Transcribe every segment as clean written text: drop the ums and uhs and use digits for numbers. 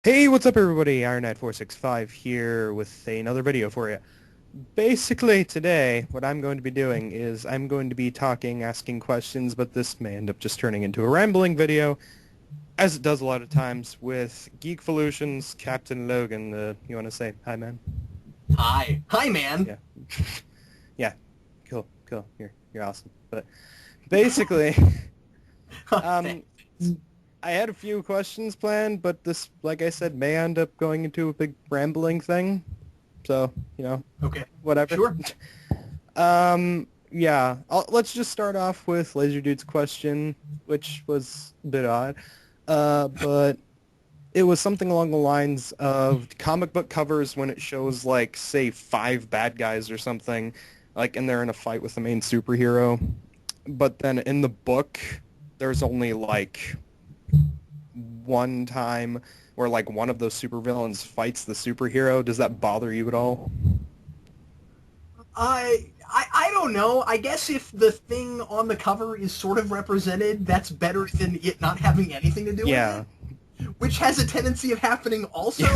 Hey, what's up everybody? Iron465 here with another video for you. Basically today, what I'm going to be doing is I'm going to be talking, asking questions, but this may end up just turning into a rambling video, as it does a lot of times with Geekvolution's Captain Logan. You want to say hi, man? Hi. Hi, man. Yeah. Yeah. Cool. Cool. You're awesome. But basically, um, Thanks. I had a few questions planned, but this, like I said, may end up going into a big rambling thing. So, Okay. whatever. Sure. Yeah. Let's just start off with Laser Dude's question, which was a bit odd. But it was something along the lines of comic book covers when it shows, like, say, 5 bad guys or something, like, and they're in a fight with the main superhero. But then in the book, there's only, like, one time where like one of those supervillains fights the superhero. Does that bother you at all? I don't know. I guess if the thing on the cover is sort of represented, that's better than it not having anything to do with Yeah. it, which has a tendency of happening also.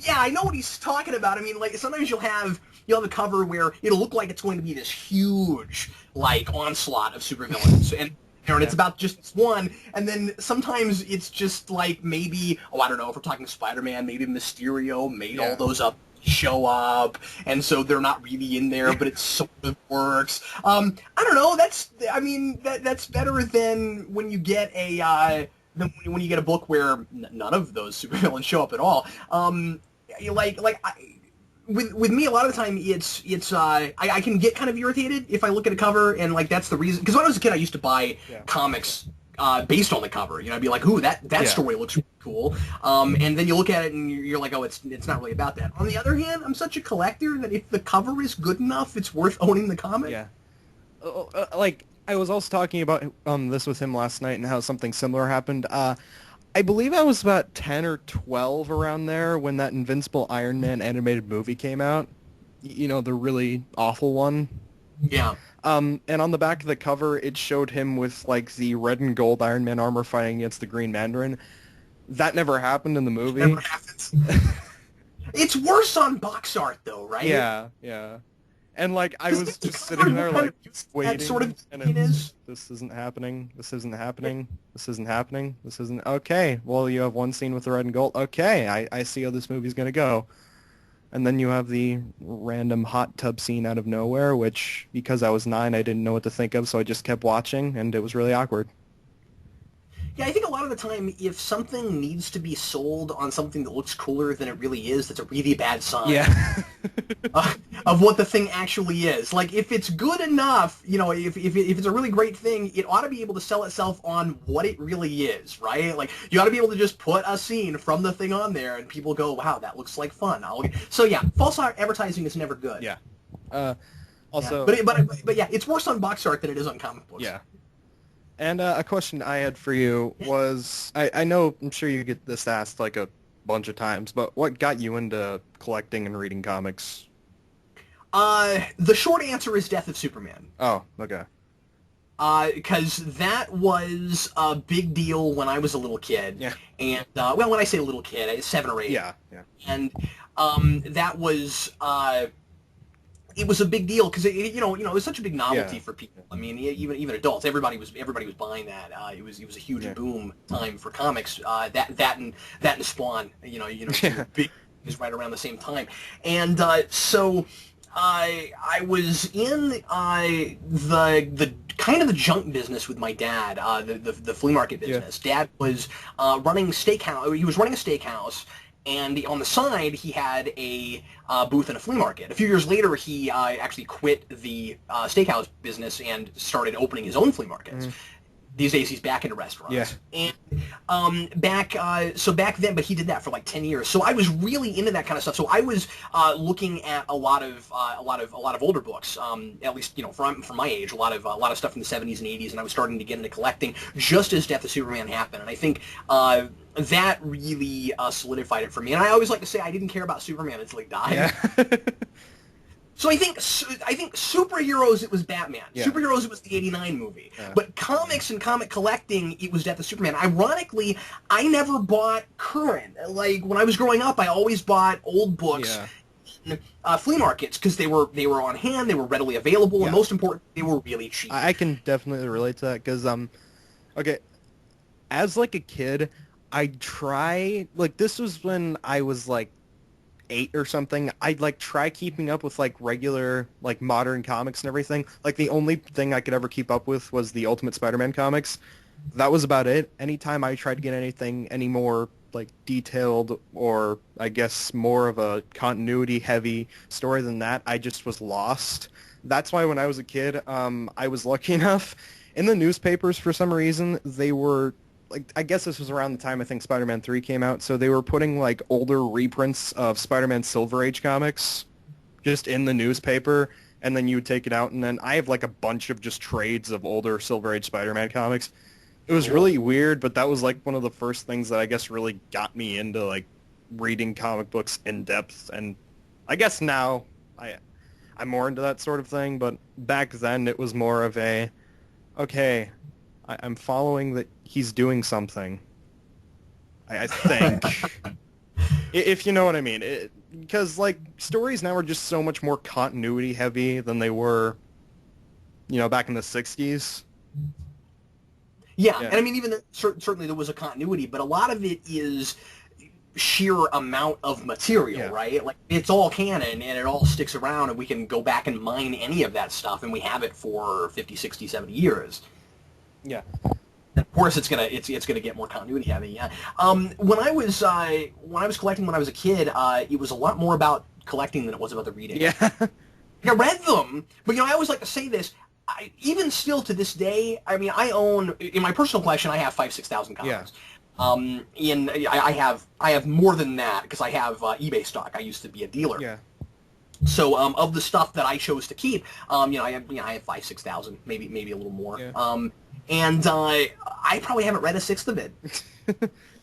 I know what he's talking about. I mean, like, sometimes you'll have a cover where it'll look like it's going to be this huge, like, onslaught of supervillains, and it's Yeah. about just this one, and then sometimes it's just like maybe, I don't know, if we're talking Spider-Man, maybe Mysterio made all Yeah. those up show up, and so they're not really in there, but it sort of works. I don't know. That's better than when you get when you get a book where none of those supervillains show up at all. With me, a lot of the time I can get kind of irritated if I look at a cover, and like that's the reason. Because when I was a kid, I used to buy Yeah. comics based on the cover. I'd be like, "Ooh, that Yeah. story looks really cool." And then you look at it and you're like, "Oh, it's not really about that." On the other hand, I'm such a collector that if the cover is good enough, it's worth owning the comic. Yeah. Like I was also talking about this with him last night and how something similar happened. I believe I was about 10 or 12 around there when that Invincible Iron Man animated movie came out. The really awful one. Yeah, And on the back of the cover, it showed him with like the red and gold Iron Man armor fighting against the Green Mandarin. That never happened in the movie. never happens. It's worse on box art, though, right? Yeah, yeah. And like I Because was the just cover sitting there kind like of uses that sort waiting, of and is. this isn't happening. This isn't happening. This isn't happening. This isn't okay. Well, you have one scene with the red and gold. Okay, I see how this movie's gonna go. And then you have the random hot tub scene out of nowhere, which because I was 9, I didn't know what to think of, so I just kept watching, and it was really awkward. Yeah, I think a lot of the time, if something needs to be sold on something that looks cooler than it really is, that's a really bad sign Yeah. of what the thing actually is. Like, if it's good enough, if it's a really great thing, it ought to be able to sell itself on what it really is, right? Like, you ought to be able to just put a scene from the thing on there, and people go, wow, that looks like fun. So yeah, false advertising is never good. Yeah. Uh, Yeah. Also, But yeah, it's worse on box art than it is on comic books. yeah. And a question I had for you was, I know, I'm sure you get this asked like a bunch of times, but what got you into collecting and reading comics? The short answer is Death of Superman. Oh, okay. Because that was a big deal when I was a little kid. Yeah. And, when I say little kid, 7 or 8. Yeah, yeah. And, that was, it was a big deal because it was such a big novelty Yeah. for people. I mean, even adults, everybody was buying that. It was a huge Yeah. boom time for comics. That and Spawn, Yeah. big is right around the same time, and so I was in the kind of the junk business with my dad, the flea market Yeah. business. Dad was running steakhouse. He was running a steakhouse. And on the side, he had a booth in a flea market. A few years later, he actually quit the steakhouse business and started opening his own flea markets. These days, he's back into restaurants. Yeah. And back then, but he did that for like 10 years. So I was really into that kind of stuff. So I was looking at a lot of older books, at least from my age, a lot of stuff from the 70s and 80s, and I was starting to get into collecting just as Death of Superman happened. And I think that really solidified it for me. And I always like to say I didn't care about Superman until he died. Yeah. So I think superheroes, it was Batman. Yeah. Superheroes, it was the '89 movie. Yeah. But comics and comic collecting, it was Death of Superman. Ironically, I never bought current. Like when I was growing up, I always bought old books. Yeah. In, flea markets because they were on hand, they were readily available, Yeah. and most important, they were really cheap. I can definitely relate to that because okay, as like a kid, I try like this was when I was like 8 or something. I'd like try keeping up with like regular like modern comics and everything. Like the only thing I could ever keep up with was the Ultimate Spider-Man comics. That was about it. Anytime I tried to get anything any more like detailed or I guess more of a continuity heavy story than that, I just was lost. That's why when I was a kid, I was lucky enough in the newspapers for some reason they were like I guess this was around the time I think Spider-Man 3 came out, so they were putting like older reprints of Spider-Man Silver Age comics just in the newspaper, and then you would take it out, and then I have like a bunch of just trades of older Silver Age Spider-Man comics. It was really weird, but that was like one of the first things that I guess really got me into like reading comic books in depth, and I guess now I'm more into that sort of thing, but back then it was more of a, okay, I'm following that he's doing something. I think. If you know what I mean. Because, like, stories now are just so much more continuity heavy than they were, back in the 60s. Yeah, and I mean, even certainly there was a continuity, but a lot of it is sheer amount of material, right? Like, it's all canon, and it all sticks around, and we can go back and mine any of that stuff, and we have it for 50, 60, 70 years. Yeah. And of course, it's gonna get more continuity heavy. Yeah. When I was collecting when I was a kid, it was a lot more about collecting than it was about the reading. Yeah. I read them, but I always like to say this. Even still to this day, I mean, I own in my personal collection, I have 5,000-6,000 comics. Yeah. I have more than that because I have eBay stock. I used to be a dealer. Yeah. So of the stuff that I chose to keep, I have 5,000-6,000, maybe a little more. Yeah. And I probably haven't read a sixth of it. I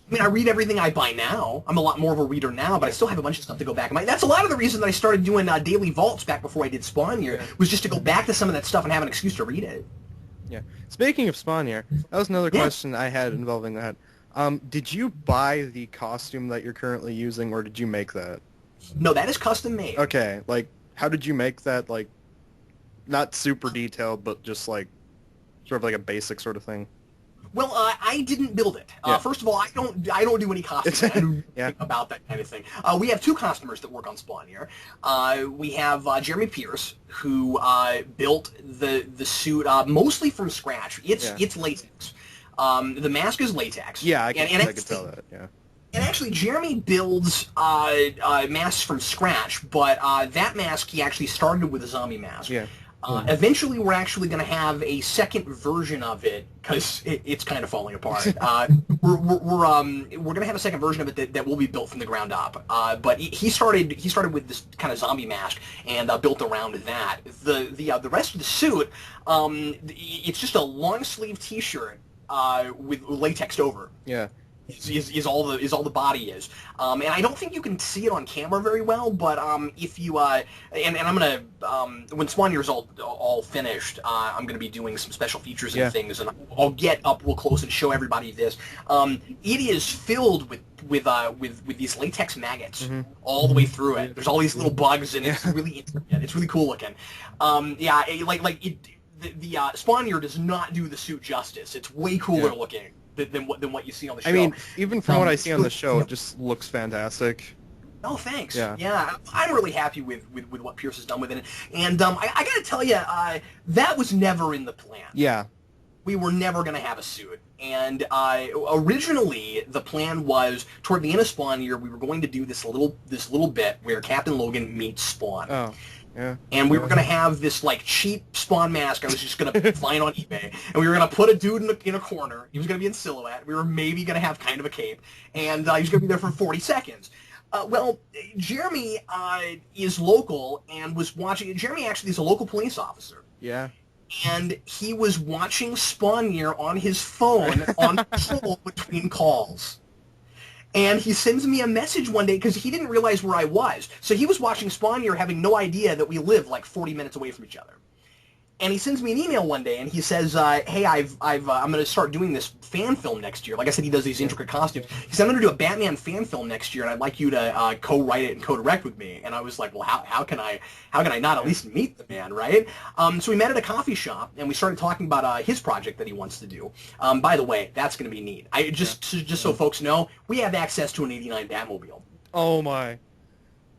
mean, I read everything I buy now. I'm a lot more of a reader now, but I still have a bunch of stuff to go back. That's a lot of the reason that I started doing daily vaults back before I did Spawn Year, was just to go back to some of that stuff and have an excuse to read it. Yeah. Speaking of Spawn Year, that was another question I had involving that. Did you buy the costume that you're currently using, or did you make that? No, that is custom made. Okay. Like, how did you make that? Like, not super detailed, but just like, sort of like a basic sort of thing. Well, I didn't build it. First of all, I don't do any costuming. I don't know about that kind of thing. We have two customers that work on Spawn here. We have Jeremy Pierce, who built the suit mostly from scratch. It's latex. The mask is latex. Yeah, I could tell that. Yeah. And actually, Jeremy builds masks from scratch, but that mask he actually started with a zombie mask. Yeah. Eventually, we're actually going to have a second version of it because it's kind of falling apart. We're going to have a second version of it that will be built from the ground up. But he started with this kind of zombie mask and built around that. The rest of the suit, it's just a long sleeve T-shirt with latex over. Yeah. Is all the body is, and I don't think you can see it on camera very well. But if you and I'm gonna when Spawn Year's all finished, I'm gonna be doing some special features and things, and I'll get up real close and show everybody this. It is filled with these latex maggots all the way through it. There's all these little bugs, and it's really cool looking. The Spawn Year does not do the suit justice. It's way cooler looking than what you see on the show. I mean, even from what I see on the show, it just looks fantastic. Oh, thanks. Yeah. I'm really happy with what Pierce has done with it. And I got to tell you, that was never in the plan. Yeah. We were never going to have a suit. And originally, the plan was, toward the end of Spawn Year, we were going to do this little bit where Captain Logan meets Spawn. Oh. Yeah. And we were going to have this, like, cheap Spawn mask I was just going to find on eBay. And we were going to put a dude in a corner. He was going to be in silhouette. We were maybe going to have kind of a cape. And he was going to be there for 40 seconds. Well, Jeremy is local and was watching. Jeremy actually is a local police officer. Yeah. And he was watching Spawn Year on his phone on patrol between calls. And he sends me a message one day because he didn't realize where I was. So he was watching Spawn Year having no idea that we live like 40 minutes away from each other. And he sends me an email one day, and he says, "Hey, I'm going to start doing this fan film next year." Like I said, he does these intricate costumes. He said, "I'm going to do a Batman fan film next year, and I'd like you to co-write it and co-direct with me." And I was like, "Well, how can I not at least meet the man, right?" So we met at a coffee shop, and we started talking about his project that he wants to do. By the way, that's going to be neat. Just so folks know, we have access to an '89 Batmobile. Oh my.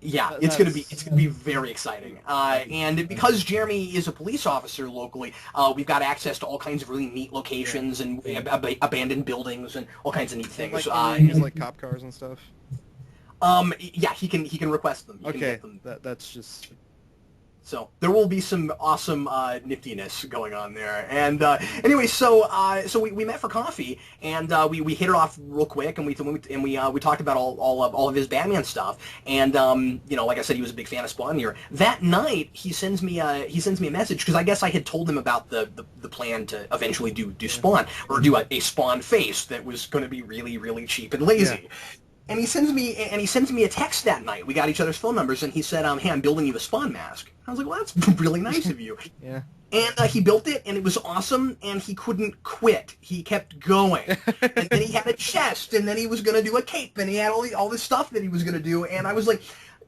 Yeah, it's gonna be very exciting, and because Jeremy is a police officer locally, we've got access to all kinds of really neat locations and abandoned buildings and all kinds of neat things. Use like cop cars and stuff. Yeah, he can request them. He can get them. That's just. So there will be some awesome niftiness going on there. And anyway, so we met for coffee, and we hit it off real quick, and we talked about all of his Batman stuff. And like I said, he was a big fan of Spawn Year. That night, he sends me a message because I guess I had told him about the plan to eventually do Spawn, or do a Spawn face that was going to be really, really cheap and lazy. Yeah. And he sends me a text that night. We got each other's phone numbers, and he said, "Hey, I'm building you a Spawn mask." I was like, "Well, that's really nice of you." Yeah. And he built it, and it was awesome, and he couldn't quit. He kept going. And then he had a chest, and then he was going to do a cape, and he had all this stuff that he was going to do. And I was like,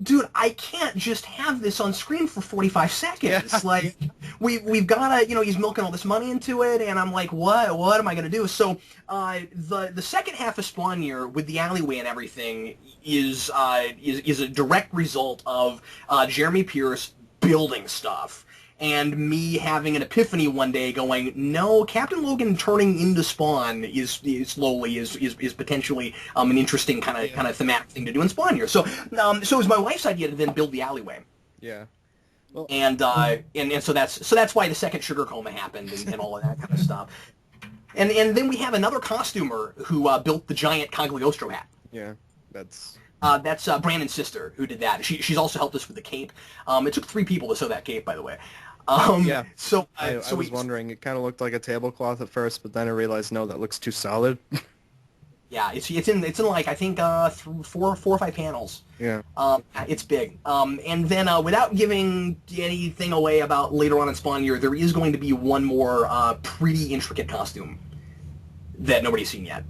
dude, I can't just have this on screen for 45 seconds. Yeah. Like, we've got to, he's milking all this money into it, and I'm like, what am I going to do? So the second half of Spawn Year, with the alleyway and everything, is a direct result of Jeremy Pierce building stuff. And me having an epiphany one day, going, no, Captain Logan turning into Spawn is potentially an interesting kind of thematic thing to do in Spawn Year. So it was my wife's idea to then build the alleyway. Yeah. Well, and so that's why the second Sugar Coma happened and all of that kind of stuff. And then we have another costumer who built the giant Cagliostro hat. Yeah, that's Brandon's sister who did that. She's also helped us with the cape. It took 3 people to sew that cape, by the way. Yeah. So I was wondering. It kind of looked like a tablecloth at first, but then I realized no, that looks too solid. Yeah, it's in like I think 4 or 5 panels. Yeah. It's big. And then without giving anything away about later on in Spawn Year, there is going to be one more pretty intricate costume that nobody's seen yet.